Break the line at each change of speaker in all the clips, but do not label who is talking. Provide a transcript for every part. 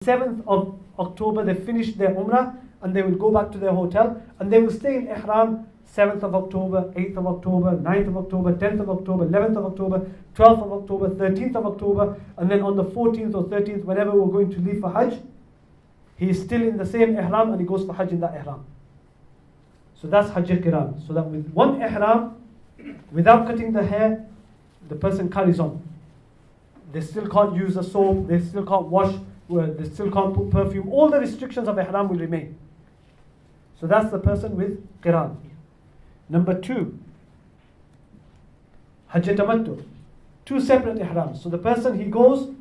7th of October, they finish their Umrah and they will go back to their hotel and they will stay in Ihram 7th of October, 8th of October, 9th of October, 10th of October, 11th of October, 12th of October, 13th of October, and then on the 14th or 13th, whenever we're going to leave for Hajj, he is still in the same Ihram and he goes for Hajj in that Ihram. So that's Hajj Qiran. So that with one Ihram, without cutting the hair, the person carries on. They still can't use a soap, they still can't wash, they still can't put perfume. All the restrictions of Ihram will remain. So that's the person with Qiran. Number 2, Hajj Tamattu. 2 separate Ihrams. So the person, he goes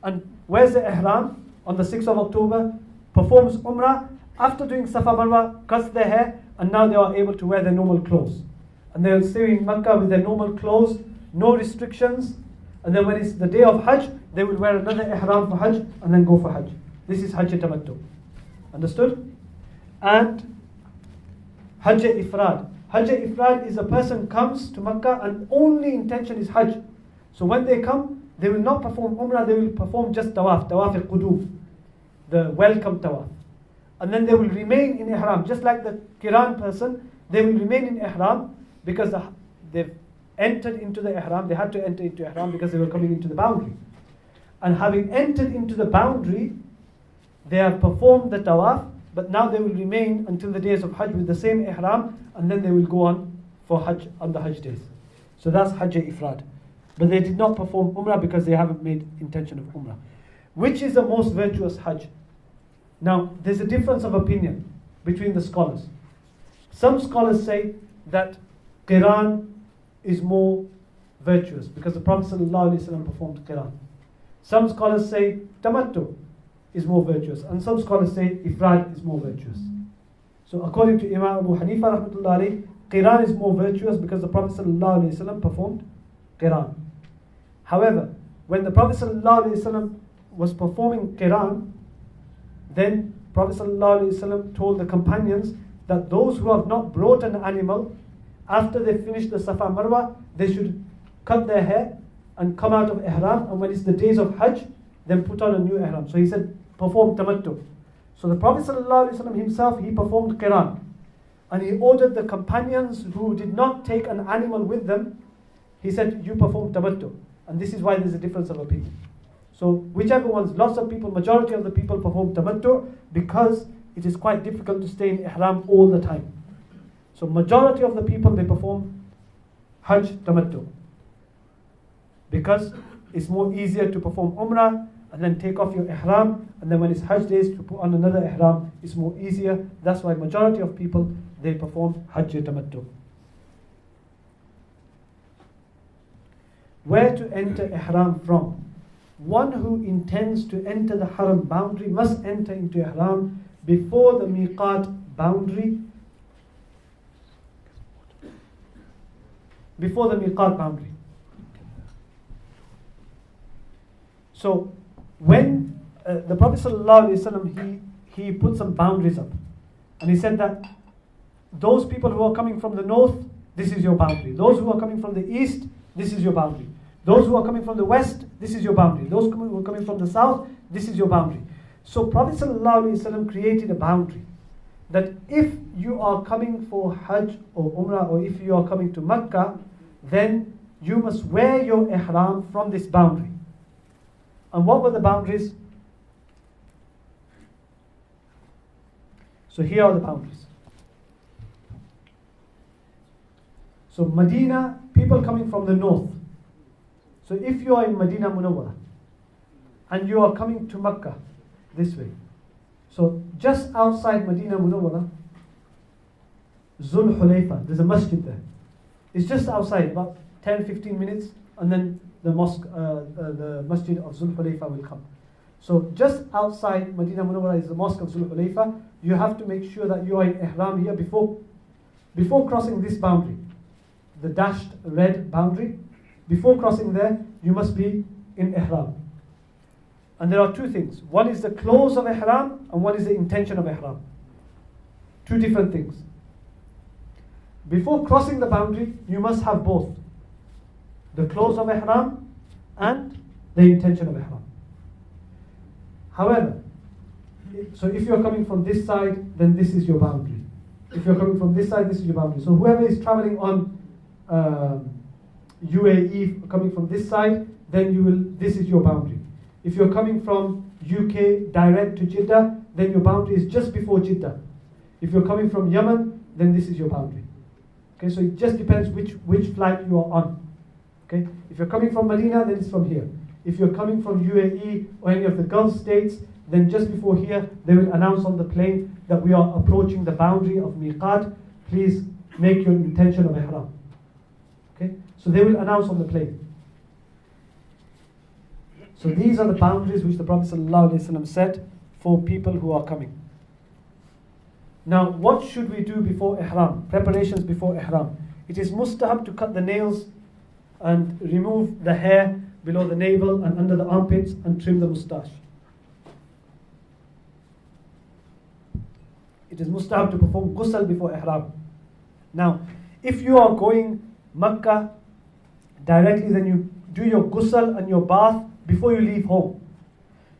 and wears the Ihram on the 6th of October, performs Umrah, after doing Safa Marwa, cuts their hair, and now they are able to wear their normal clothes. And they'll stay in Makkah with their normal clothes, no restrictions. And then when it's the day of Hajj, they will wear another Ihram for Hajj and then go for Hajj. This is Hajj Tamattu. Understood? And Hajj Ifrad. Hajj Ifrad is a person comes to Makkah and only intention is Hajj. So when they come, they will not perform Umrah, they will perform just Tawaf al-Quduf, the welcome Tawaf. And then they will remain in Ihram. Just like the Qiran person, they will remain in Ihram because they've entered into the Ihram. They had to enter into Ihram because they were coming into the boundary. And having entered into the boundary, they have performed the Tawaf, but now they will remain until the days of Hajj with the same Ihram, and then they will go on for Hajj on the Hajj days. So that's Hajj Ifrad. But they did not perform Umrah because they haven't made intention of Umrah. Which is the most virtuous Hajj? Now, there's a difference of opinion between the scholars. Some scholars say that Qiran is more virtuous because the Prophet ﷺ performed Qiran. Some scholars say Tamattu is more virtuous, and some scholars say Ifrad is more virtuous. So according to Imam Abu Hanifa rahmatullah alayhi, Qiran is more virtuous because the Prophet ﷺ performed Qiran. However, when the Prophet ﷺ was performing Qiran, then Prophet ﷺ told the companions that those who have not brought an animal, after they finish the Safa Marwa, they should cut their hair and come out of Ihram, and when it's the days of Hajj, then put on a new Ihram. So he said, perform Tamattu. So the Prophet ﷺ himself, he performed Qiran. And he ordered the companions who did not take an animal with them, he said, you perform Tamattu. And this is why there's a difference of opinion. So whichever ones, lots of people, majority of the people perform Tamattu because it is quite difficult to stay in Ihram all the time. So majority of the people, they perform Hajj Tamattu because it's more easier to perform Umrah and then take off your Ihram, and then when it's Hajj days to put on another Ihram, it's more easier. That's why majority of people, they perform Hajj Tamattu. Where to enter Ihram from? One who intends to enter the Haram boundary must enter into Ihram before the Miqat boundary. Before the Miqat boundary. So when the Prophet ﷺ, he put some boundaries up, and he said that those people who are coming from the north, this is your boundary. Those who are coming from the east, this is your boundary. Those who are coming from the west, this is your boundary. Those who are coming from the south, this is your boundary. So Prophet ﷺ created a boundary that if you are coming for Hajj or Umrah, or if you are coming to Makkah, then you must wear your Ihram from this boundary. And what were the boundaries? So here are the boundaries. So Medina, people coming from the north. So if you are in Medina Munawwara and you are coming to Makkah this way, so just outside Medina Munawwara, Zul Hulayfa, there's a masjid there. It's just outside, about 10-15 minutes, and then the mosque, the masjid of Zul Hulayfa will come. So just outside Medina Munawwara is the mosque of Zul Hulayfa. You have to make sure that you are in Ihram here before crossing this boundary, the dashed red boundary. Before crossing there, you must be in Ihram. And there are two things. One is the close of Ihram, and one is the intention of Ihram. Two different things. Before crossing the boundary, you must have both. The close of Ihram and the intention of Ihram. However, So if you're coming from this side, then this is your boundary. If you're coming from this side, this is your boundary. So whoever is traveling on UAE coming from this side, then this is your boundary. If you're coming from UK direct to Jeddah, then your boundary is just before Jeddah. If you're coming from Yemen, then this is your boundary. Okay, so it just depends which flight you are on. Okay, if you're coming from Medina, then it's from here. If you're coming from UAE or any of the Gulf states, then just before here, they will announce on the plane that we are approaching the boundary of Miqat. Please make your intention of Ihram. Okay, so they will announce on the plane. So these are the boundaries which the Prophet ﷺ set for people who are coming. Now, what should we do before Ihram? Preparations before Ihram. It is mustahab to cut the nails and remove the hair below the navel and under the armpits and trim the moustache. It is mustahab to perform ghusl before Ihram. Now, if you are going Makkah directly, then you do your ghusl and your bath before you leave home.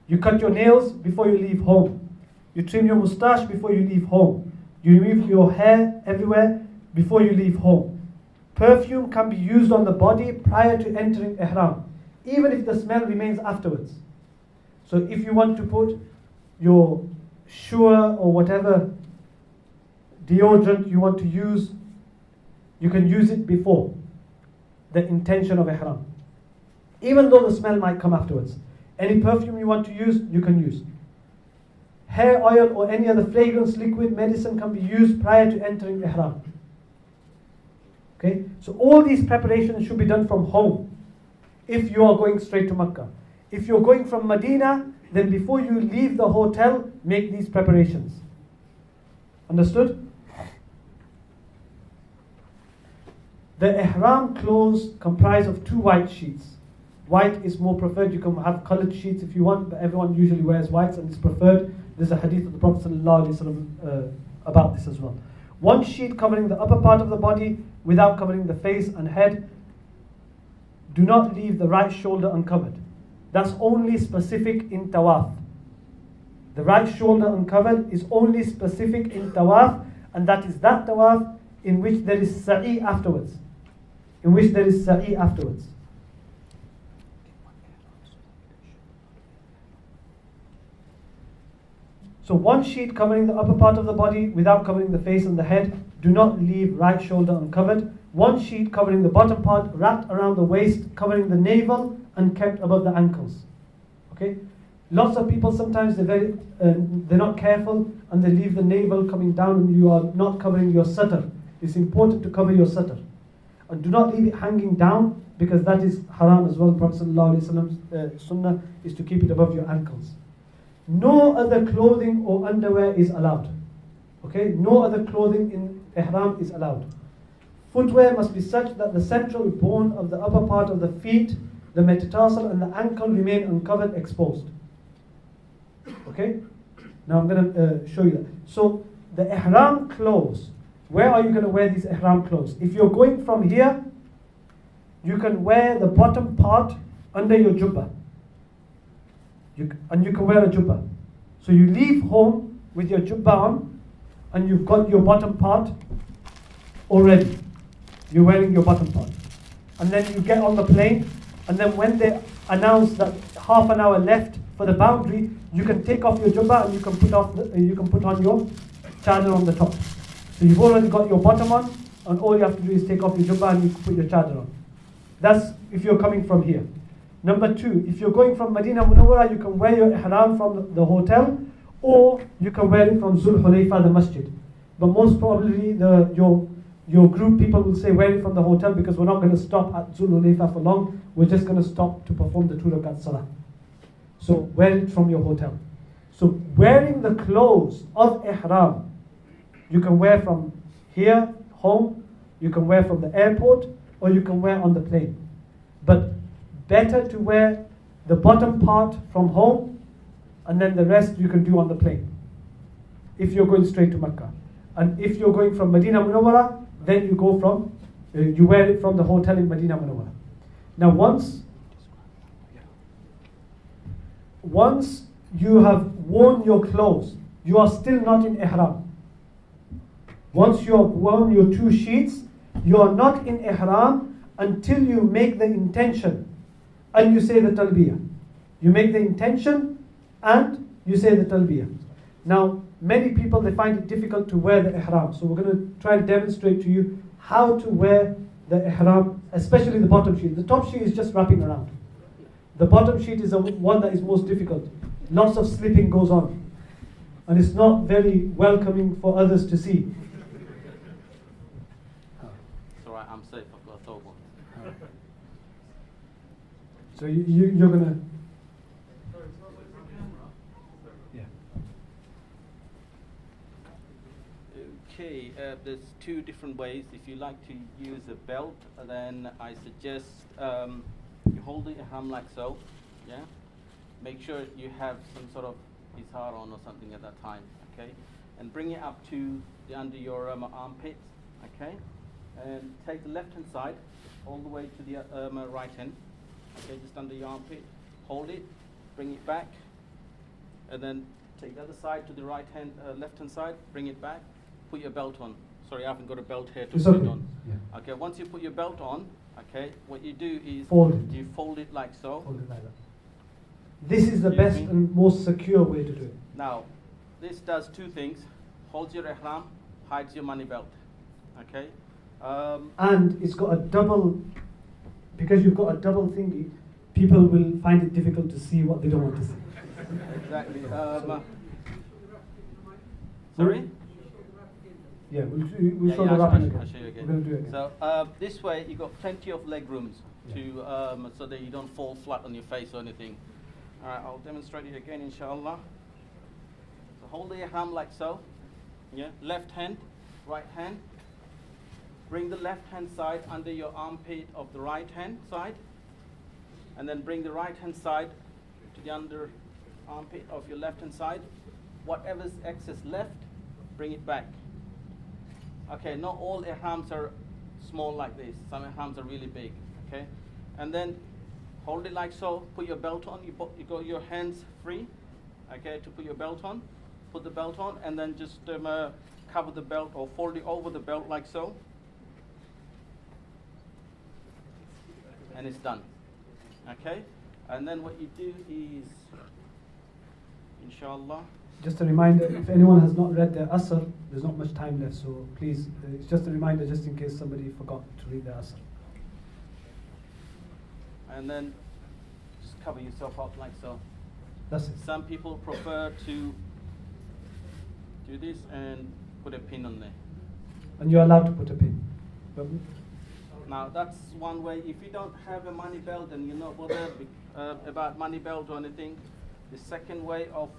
You cut your nails before you leave home. You trim your moustache before you leave home. You remove your hair everywhere before you leave home. Perfume can be used on the body prior to entering Ihram, even if the smell remains afterwards. So if you want to put your Sure or whatever deodorant you want to use, you can use it before the intention of Ihram, even though the smell might come afterwards. Any perfume you want to use, you can use. Hair oil or any other fragrance, liquid, medicine can be used prior to entering Ihram. Okay, so all these preparations should be done from home if you are going straight to Makkah. If you're going from Medina, then before you leave the hotel, make these preparations. Understood? The Ihram clothes comprise of 2 white sheets. White is more preferred. You can have colored sheets if you want, but everyone usually wears whites and it's preferred. There's a hadith of the Prophet ﷺ about this as well. 1 sheet covering the upper part of the body without covering the face and head. Do not leave the right shoulder uncovered. That's only specific in Tawaf. The right shoulder uncovered is only specific in Tawaf, and that is that Tawaf in which there is Sa'i afterwards. In which there is Sa'i afterwards. So 1 sheet covering the upper part of the body without covering the face and the head. Do not leave right shoulder uncovered. 1 sheet covering the bottom part wrapped around the waist, covering the navel and kept above the ankles. Okay? Lots of people sometimes they're not careful and they leave the navel coming down and you are not covering your satr. It's important to cover your satr. And do not leave it hanging down because that is haram as well. Prophet ﷺ's sunnah is to keep it above your ankles. No other clothing or underwear is allowed. Okay? No other clothing in ihram is allowed. Footwear must be such that the central bone of the upper part of the feet, the metatarsal and the ankle remain uncovered, exposed. Okay? Now I'm going to show you that. So the ihram clothes, where are you going to wear these ihram clothes? If you're going from here, you can wear the bottom part under your jubbah. And you can wear a jubbah. So you leave home with your jubbah on and you've got your bottom part already. You're wearing your bottom part. And then you get on the plane, and then when they announce that half an hour left for the boundary, you can take off your jubbah and you can put on your chadar on the top. So you've already got your bottom on, and all you have to do is take off your jubbah and you put your chadar on. That's if you're coming from here. Number 2, if you're going from Medina Munawwara, you can wear your ihram from the hotel, or you can wear it from Zul Hulayfa, the masjid. But most probably your group people will say wear it from the hotel because we're not going to stop at Zul Hulayfa for long. We're just going to stop to perform the 2 rakat salah. So wear it from your hotel. So wearing the clothes of ihram, you can wear from here, home, you can wear from the airport, or you can wear on the plane. But better to wear the bottom part from home, and then the rest you can do on the plane, if you're going straight to Mecca. And if you're going from Medina Munawwara, then you go from, you wear it from the hotel in Medina Munawwara. Now once you have worn your clothes, you are still not in ihram. Once you have worn your 2 sheets, you are not in ihram until you make the intention and you say the talbiyah. You make the intention and you say the talbiyah. Now, many people, they find it difficult to wear the ihram. So we're going to try and demonstrate to you how to wear the ihram, especially the bottom sheet. The top sheet is just wrapping around. The bottom sheet is the one that is most difficult. Lots of slipping goes on. And it's not very welcoming for others to see.
It's alright, I'm safe, I've got a third one.
So you're going to... Yeah.
Okay, there's 2 different ways. If you like to use a belt, then I suggest you hold the ihram like so, yeah? Make sure you have some sort of izar on or something at that time, okay? And bring it up to under your armpit, okay? And take the left hand side all the way to the right hand, okay? Just under your armpit, hold it, bring it back, and then take the other side to the right hand, left hand side, bring it back, put your belt on. Sorry, I haven't got a belt here to put it on. Yeah. Okay, once you put your belt on, okay, what you do is you fold it like so.
Fold it like that. This is the best and most secure way to do it.
Now, this does 2 things. Holds your ihram, hides your money belt. Okay?
And it's got a double, because you've got a double thingy, people will find it difficult to see what they don't want to see.
Exactly. Sorry?
Yeah, we'll show the wrapping again.
I'll show you again.
We're going to do it again.
So this way you've got plenty of leg rooms to so that you don't fall flat on your face or anything. Alright, I'll demonstrate it again, inshallah. So hold the ihram like so. Yeah, left hand, right hand. Bring the left hand side under your armpit of the right hand side, and then bring the right hand side to the under armpit of your left hand side. Whatever's excess left, bring it back. Okay, not all ihrams are small like this. Some ihrams are really big. Okay, and then hold it like so. Put your belt on. You got your hands free. Okay, to put your belt on. Put the belt on, and then just cover the belt or fold it over the belt like so. And it's done. Okay, and then what you do is, inshallah.
Just a reminder, if anyone has not read their Asr, there's not much time left, so please, it's just a reminder just in case somebody forgot to read their Asr.
And then just cover yourself up like so.
That's it.
Some people prefer to do this and put a pin on there.
And you're allowed to put a pin.
Now that's one way. If you don't have a money belt and you're not bothered about money belt or anything, the second way of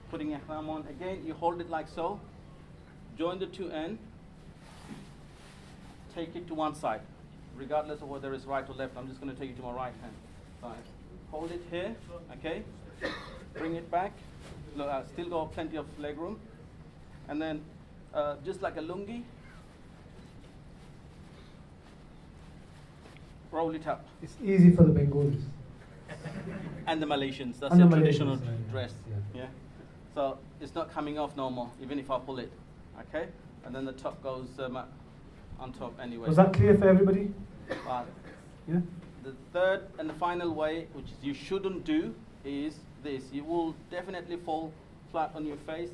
putting a ihram on, again, you hold it like so, join the 2 ends, take it to one side, regardless of whether it's right or left. I'm just going to take it to my right hand side. Hold it here, okay, bring it back. Look, I still got plenty of leg room. And then, just like a lungi, roll it up.
It's easy for the Bengalis.
And the Malaysians, that's
And
their
the
traditional
Malaysians,
dress. Yeah. So it's not coming off no more, even if I pull it. Okay? And then the top goes on top anyway.
Was that clear for everybody? Yeah?
The third and the final way, which you shouldn't do, is this. You will definitely fall flat on your face.